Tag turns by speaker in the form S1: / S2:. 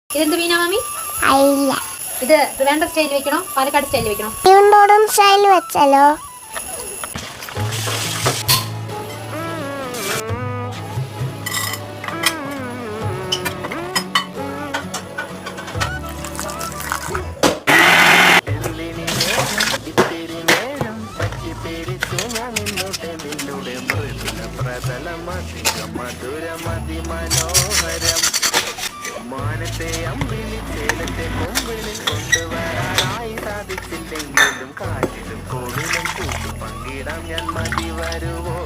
S1: ഇതെന്ത് മീനാ മാമി?
S2: അയില.
S1: ഇത് ട്രിവാൻഡ്രം സ്റ്റൈലിൽ വെക്കണോ പാലക്കാട് സ്റ്റൈലിൽ വെക്കണോ?
S2: തിരുവനന്തപുരം സ്റ്റൈൽ വെച്ചാലോ?
S3: മാനത്തെ അമ്പിളി ചേലത്തെ കൊമ്പിളിൽ കൊണ്ടുവരാനായി സാധിച്ചില്ലെങ്കിലും കാറ്റിലും കോവിലും കൂട്ടു പങ്കിടാം ഞാൻ മതി വരുവോ